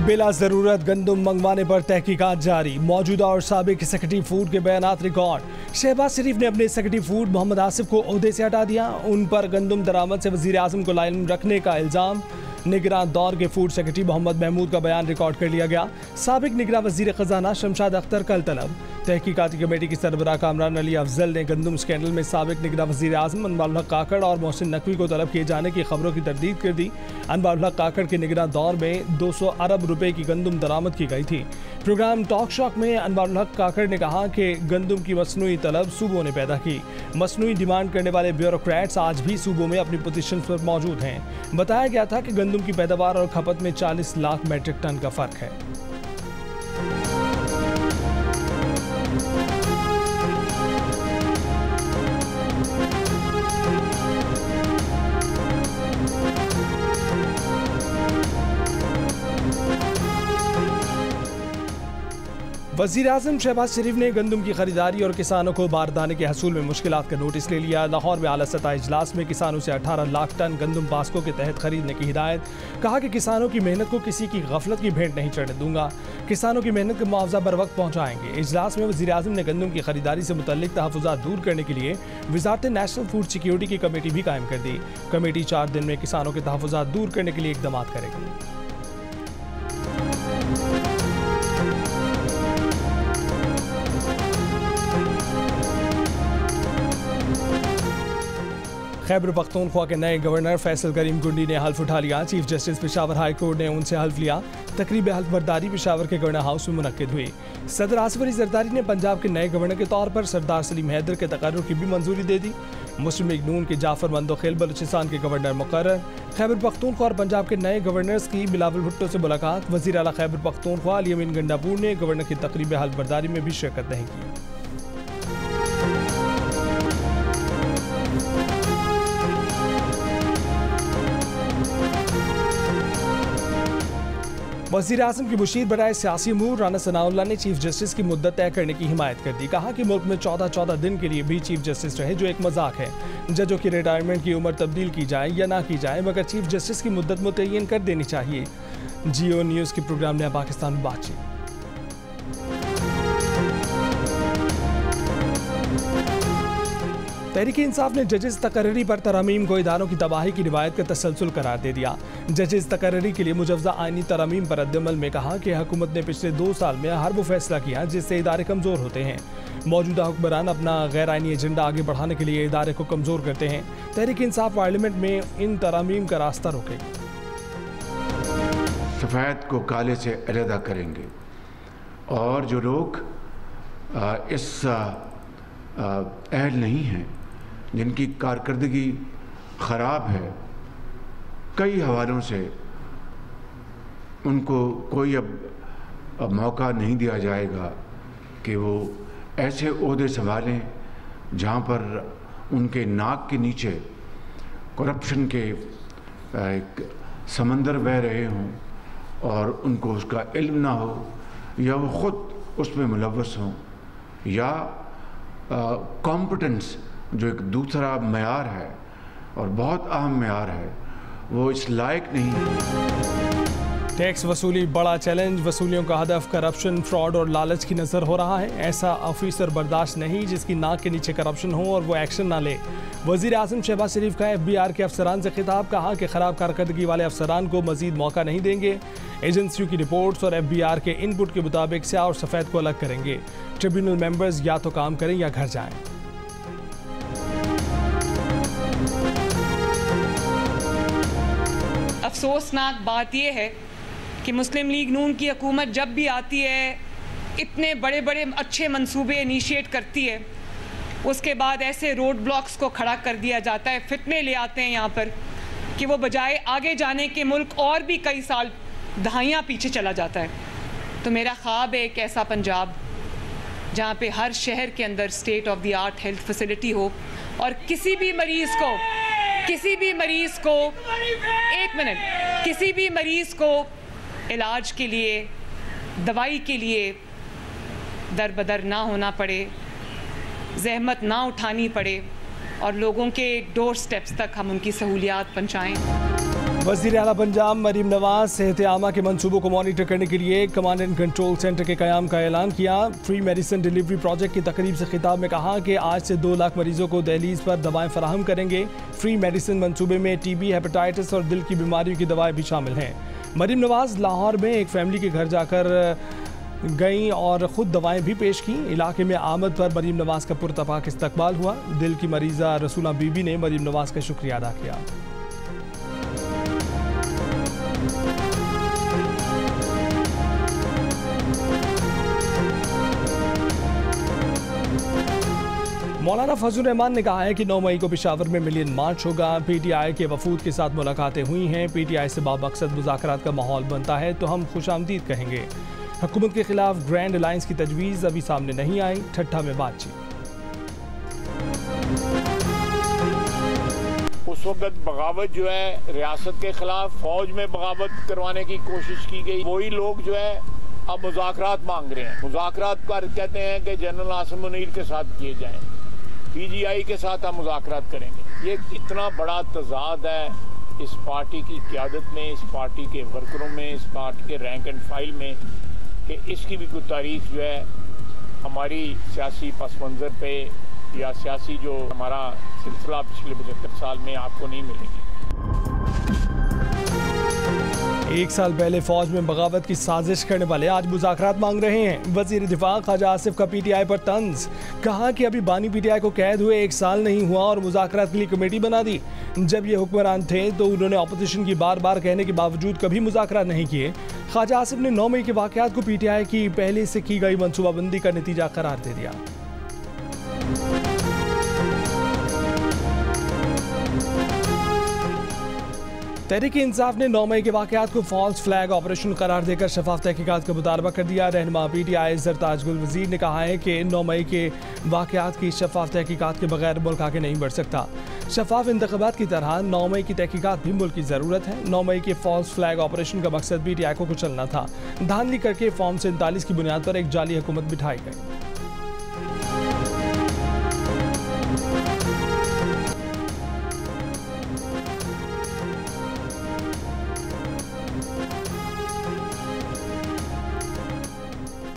बिला जरूरत गंदम मंगवाने पर तहकीकात जारी। मौजूदा और साबिक सेक्रेटरी फूड के बयानात रिकॉर्ड। शहबाज शरीफ ने अपने सेक्रेटरी फूड मोहम्मद आसिफ को ओहदे से हटा दिया। उन पर गंदम दरामद से वजीर आजम को लाइन रखने का इल्जाम। निगरान दौर के फूड सेक्रेटरी मोहम्मद महमूद का बयान रिकॉर्ड कर लिया गया। साबिक निगरान वजीर खजाना शमशाद अख्तर कल तलब। तहकीकाती कमेटी की सरबराह कामरान अली अफजल ने गंदम स्कैंडल में साबिक निगरान वजीर आजम अनवारुल हक काकड़ और मोहसिन नकवी को तलब किए जाने की खबरों की तरदीद कर दी। अनवारुल हक काकड़ के निगरान दौर में 200 अरब रुपए की गंदम दरामद की गई थी। प्रोग्राम टॉक शॉक में अनवारुल हक काकड़ ने कहा कि गंदम की मसनूई तलब सूबों ने पैदा की। मसनूई डिमांड करने वाले ब्यूरोक्रेट्स आज भी सूबों में अपनी पोजीशन पर मौजूद हैं। बताया गया था कि गंदम की पैदावार और खपत में 40 लाख मैट्रिक टन का फर्क है। वज़ीर आज़म शहबाज शरीफ ने गंदम की खरीदारी और किसानों को बारदाने के हसूल में मुश्किलात का नोटिस ले लिया। लाहौर में आला सतह इजलास में किसानों से 18 लाख टन गंदम पास्को के तहत खरीदने की हिदायत। कहा कि किसानों की मेहनत को किसी की गफलत की भेंट नहीं चढ़ने दूंगा। किसानों की मेहनत का मुआवजा बर वक्त पहुँचाएंगे। इजलास में वज़ीर आज़म ने गंदम की खरीदारी से मुतल्लिक तहफ़्फ़ुज़ात दूर करने के लिए वज़ारत नेशनल फूड सिक्योरिटी की कमेटी भी कायम कर दी। कमेटी 4 दिन में किसानों के तहफ़्फ़ुज़ात दूर करने के लिए इक़दाम करेगी। खैबर पख्तूनख्वा के नए गवर्नर फैसल करीम गुंडी ने हल्फ उठा लिया। Chief justice Peshawar high court ने उनसे हल्फ लिया। तकरीब हल्फ बर्दारी पेशावर के गवर्नर हाउस में मुनक्किद हुई। सदर आसिफ अली जरदारी ने पंजाब के नए गवर्नर के तौर पर सरदार सलीम हैदर के तकर्रुर की भी मंजूरी दे दी। मुस्लिम लीग नून के जाफर मंदोखेल बलूचिस्तान के गवर्नर मुकर्रर। खैबर पख्तूनख्वा और पंजाब के नए गवर्नर्स की बिलावल भुट्टो से मुलाकात। वज़ीर आला खैबर पख्तूनख्वा अली अमीन गंडापुर ने गवर्नर की तकरीब हल्फ बर्दारी में भी शिरकत नहीं की। वज़ीर आज़म की मुशीर बराए सियासी अमूर राना सनाउल्लाह ने चीफ जस्टिस की मुद्दत तय करने की हिमायत कर दी। कहा कि मुल्क में 14 दिन के लिए भी चीफ जस्टिस रहे जो एक मजाक है। जजों की रिटायरमेंट की उम्र तब्दील की जाए या ना की जाए, मगर चीफ जस्टिस की मुद्दत मुतय्यन कर देनी चाहिए। जियो न्यूज़ के प्रोग्राम ने पाकिस्तान में बातचीत। तहरीक इंसाफ ने जजेस तकर्री पर तरमीम को इदारों की तबाही की रिवायत का तसलसल करार दे दिया। जजेस तकर्री के लिए मुजवजा आइनी तरमीम पर रद्दअमल में कहा कि हुकूमत ने पिछले 2 साल में हर वो फैसला किया जिससे इदारे कमज़ोर होते हैं। मौजूदा हुक्मरान अपना गैर आइनी एजेंडा आगे बढ़ाने के लिए इदारे को कमज़ोर करते हैं। तहरीक इंसाफ पार्लियामेंट में इन तरमीम का रास्ता रोकेगी। सफ़ेद को काले से अलहदा करेंगे और जो लोग इस अहल नहीं हैं, जिनकी कारकर्दगी ख़राब है, कई हवालों से उनको कोई अब मौका नहीं दिया जाएगा कि वो ऐसे ओहदे संभालें जहाँ पर उनके नाक के नीचे करप्शन के एक समंदर बह रहे हों और उनको उसका इल्म ना हो, या वो ख़ुद उसमें मुलव्वस हों, या कॉम्पिटेंस जो एक दूसरा मयार है और बहुत अहम मयार है, वो इस लायक नहीं है। टैक्स वसूली बड़ा चैलेंज। वसूलियों का हदफ करप्शन, फ्रॉड और लालच की नज़र हो रहा है। ऐसा ऑफिसर बर्दाश्त नहीं जिसकी नाक के नीचे करप्शन हो और वो एक्शन ना ले। वज़ीर आज़म शहबाज शरीफ का FBI के अफसरान से खिताब। कहा कि ख़राब कारकर्दगी वाले अफसरान को मज़ीद मौका नहीं देंगे। एजेंसियों की रिपोर्ट्स और FBI के इनपुट के मुताबिक स्याह और सफ़ेद को अलग करेंगे। ट्रिब्यूनल मेंबर्स या तो काम करें या घर जाएं। अफसोसनाक बात यह है कि मुस्लिम लीग नून की हुकूमत जब भी आती है, इतने बड़े बड़े अच्छे मंसूबे इनिशिएट करती है, उसके बाद ऐसे रोड ब्लॉक्स को खड़ा कर दिया जाता है, फितने ले आते हैं यहाँ पर कि वो बजाय आगे जाने के मुल्क और भी कई साल दहाइयाँ पीछे चला जाता है। तो मेरा ख्वाब है एक ऐसा पंजाब जहाँ पे हर शहर के अंदर state of the art health facility हो और किसी भी मरीज़ को इलाज के लिए, दवाई के लिए दर बदर ना होना पड़े, ज़हमत ना उठानी पड़े और लोगों के डोर स्टेप्स तक हम उनकी सहूलियात पहुँचाएँ। वज़ीर आला पंजाब मरीम नवाज सेहत आमा के मंसूबों को मॉनिटर करने के लिए कमांड एंड कंट्रोल सेंटर के क़याम का ऐलान किया। फ्री मेडिसिन डिलीवरी प्रोजेक्ट की तकरीब से खिताब में कहा कि आज से 2 लाख मरीजों को दहलीज पर दवाएं फराहम करेंगे। फ्री मेडिसिन मंसूबे में टीबी, हेपेटाइटिस और दिल की बीमारियों की दवाएं भी शामिल हैं। मरीम नवाज लाहौर में एक फैमिली के घर जाकर गईं और ख़ुद दवाएं भी पेश की। इलाके में आमद पर मरीम नवाज का पुरतपाक इस्तकबाल हुआ। दिल की मरीज़ा रसूला बीबी ने मरीम नवाज का शुक्रिया अदा किया। मौलाना फजल रहमान ने कहा है कि 9 मई को पेशावर में मिलियन मार्च होगा। पीटीआई के वफूद के साथ मुलाकातें हुई हैं। पीटीआई से बामकसद मुज़ाकरात का माहौल बनता है तो हम खुशामदीद कहेंगे। हुकूमत के खिलाफ ग्रैंड अलायंस की तजवीज़ अभी सामने नहीं आई। ठट्ठा में बातचीत। उस वक्त बगावत जो है रियासत के खिलाफ फौज में बगावत करवाने की कोशिश की गई। वही लोग जो है अब मुज़ाकरात मांग रहे हैं। मुज़ाकरात कर कहते हैं कि जनरल आसिम मुनीर के साथ किए जाएं, पीजीआई के साथ हम मुज़ाकरात करेंगे। ये इतना बड़ा तज़ाद है इस पार्टी की क़यादत में, इस पार्टी के वर्करों में, इस पार्टी के रैंक एंड फाइल में, कि इसकी भी कोई तारीफ जो है हमारी सियासी पस मंज़र पे या सियासी जो हमारा सिलसिला पिछले 75 साल में आपको नहीं मिलेगी। 1 साल पहले फौज में बगावत की साजिश करने वाले आज मुज़ाकरात मांग रहे हैं। वज़ीर दिफा ख्वाजा आसिफ का पीटीआई पर तंज। कहा कि अभी बानी पीटीआई को कैद हुए 1 साल नहीं हुआ और मुज़ाकरात के लिए कमेटी बना दी। जब ये हुक्मरान थे तो उन्होंने अपोजिशन की बार बार कहने के बावजूद कभी मुज़ाकरात नहीं किए। ख्वाजा आसिफ ने 9 मई के वाक़यात को पीटीआई की पहले से की गई मनसूबाबंदी का नतीजा करार दे दिया। तहरीक इंसाफ ने 9 मई के वाक़यात को फॉल्स फ्लैग ऑपरेशन करार देकर शफाफ तहकीकात का मुतालबा कर दिया। रहनुमा पीटीआई सरताज गुल वज़ीर ने कहा है कि 9 मई के वाक़यात की शफाफ तहकीकात के बगैर मुल्क आगे नहीं बढ़ सकता। शफाफ इंतखाबात की तरह 9 मई की तहकीकात भी मुल्क की ज़रूरत है। 9 मई के फॉल्स फ्लैग ऑपरेशन का मकसद पीटीआई को कुचलना था। धांधली करके फॉर्म 47 की बुनियाद पर एक जाली हुकूमत बिठाई गई।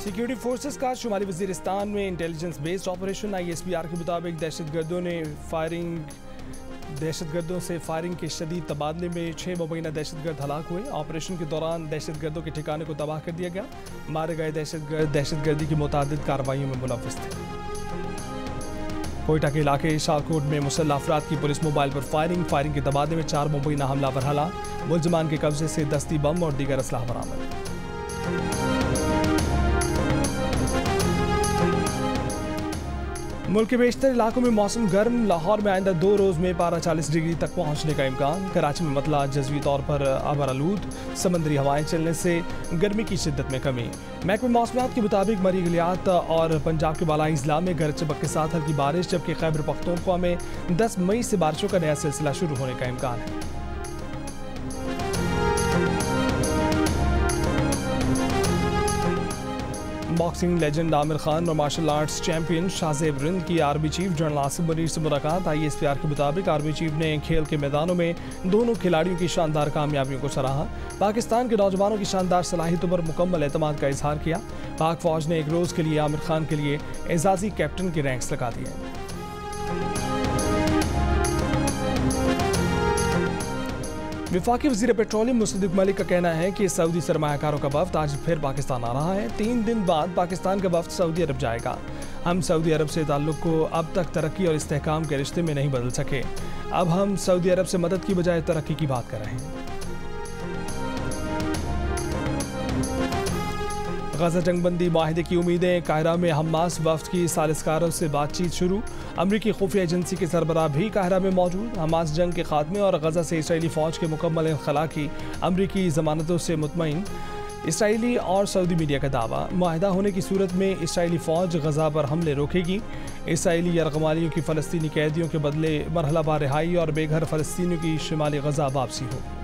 सिक्योरिटी फोर्सेस का शुमाली वजीरिस्तान में इंटेलिजेंस बेस्ड ऑपरेशन। ISPR के मुताबिक दहशतगर्दों से फायरिंग के शदीद तबादले में 6 मुबैना दहशतगर्द हलाक हुए। ऑपरेशन के दौरान दहशतगर्दों के ठिकाने को तबाह कर दिया गया। मारे गए दहशतगर्द दहशतगर्दी की मुतादिद कार्रवाइयों में मुलव्वस थे। कोयटा के इलाके शाहकोट में मुसल्लह अफराद की पुलिस मोबाइल पर फायरिंग के तबादले में 4 मुबैना हमलावर हलाक। मुलजमान के कब्जे से दस्ती बम और दीगर असलाह बरामद। मुल्क के बेशतर इलाकों में मौसम गर्म। लाहौर में आइंदा 2 रोज़ में पारा 40 डिग्री तक पहुंचने का इम्कान। कराची में मतला जज़वी तौर पर आबरालूद। समंदरी हवाएं चलने से गर्मी की शिद्दत में कमी। महकमे मौसमियात के मुताबिक मरी गलियात और पंजाब के बालाई अजला में गरज चमक के साथ हल्की बारिश, जबकि खैबर पख्तूनख्वा में 10 मई से बारिशों का नया सिलसिला शुरू होने का इम्कान है। बॉक्सिंग लेजेंड आमिर खान और martial arts champion Shahzeb Rind की army chief general Asim Munir से मुलाकात। ISPR के मुताबिक आर्मी चीफ ने खेल के मैदानों में दोनों खिलाड़ियों की शानदार कामयाबियों को सराहा। पाकिस्तान के नौजवानों की शानदार सलाहियतों पर मुकम्मल एतमाद का इजहार किया। पाक फौज ने 1 रोज़ के लिए आमिर खान के लिए एजाजी कैप्टन के रैंक्स लगा दिए। वफाकी वज़ीर पेट्रोलियम मुसद्दिक मलिक का कहना है कि सऊदी सरमायाकारों का वफ्द आज फिर पाकिस्तान आ रहा है। 3 दिन बाद पाकिस्तान का वफ्द सऊदी अरब जाएगा। हम सऊदी अरब से ताल्लुक़ को अब तक तरक्की और इस्तेहकाम के रिश्ते में नहीं बदल सके। अब हम सऊदी अरब से मदद की बजाय तरक्की की बात कर रहे हैं। गजा जंगबंदी माहिदे की उम्मीदें। काहिरा में हमास वफ्द की सालिसकारों से बातचीत शुरू। अमरीकी खुफिया एजेंसी के सरबराह भी काहिरा में मौजूद। हमास जंग के खात्मे और गजा से इसराइली फ़ौज के मुकम्मल इनखला की अमरीकी ज़मानतों से मुतमईन। इसराइली और सऊदी मीडिया का दावा, मुआहदा होने की सूरत में इसराइली फ़ौज गजा पर हमले रोकेगी। इसराइली यरगमालियों की फ़लस्तीनी कैदियों के बदले मरहलावार रिहाई और बेघर फ़लस्तीनियों की शुमाली गजा वापसी होगी।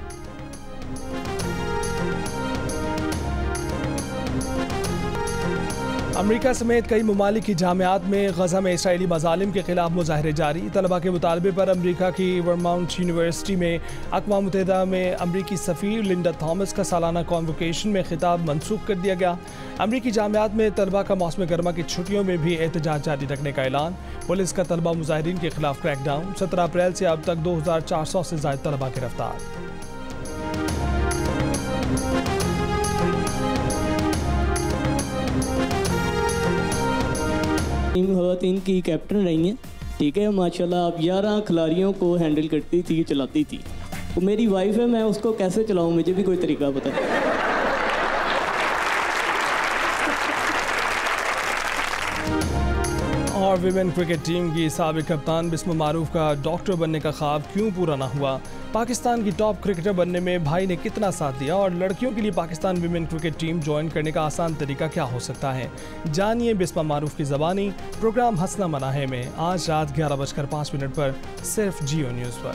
अमेरिका समेत कई ममालिक की जामियात में गजा में इसराइली मजालिम के खिलाफ मुजाहरे जारी। तलबा के मुतालबे पर अमेरिका की वर्माउंट यूनिवर्सिटी में अक़वाम मुत्तहिदा में अमरीकी सफ़ीर लिंडा थॉमस का सालाना कॉन्वोकेशन में खिताब मनसूख कर दिया गया। अमरीकी जामियात में तलबा का मौसम गर्मा की छुट्टियों में भी एहतजाज जारी रखने का ऐलान। पुलिस का तलबा मुजाहिरीन के खिलाफ क्रैकडाउन। 17 अप्रैल से अब तक 2400 से ज़ायद तलबा गिरफ्तार। ख़वातीन की कैप्टन रही हैं, ठीक है माशाल्लाह। आप 11 खिलाड़ियों को हैंडल करती थी, चलाती थी। वो मेरी वाइफ है, मैं उसको कैसे चलाऊं, मुझे भी कोई तरीका पता है। और विमेन क्रिकेट टीम की साबिक कप्तान बिस्मा मारूफ का डॉक्टर बनने का ख्वाब क्यों पूरा ना हुआ? पाकिस्तान की टॉप क्रिकेटर बनने में भाई ने कितना साथ दिया? और लड़कियों के लिए Pakistan women cricket team join करने का आसान तरीका क्या हो सकता है? जानिए बिस्मा मारूफ की ज़बानी। प्रोग्राम हंसना मना है में आज रात 11:05 पर सिर्फ जियो न्यूज़ पर।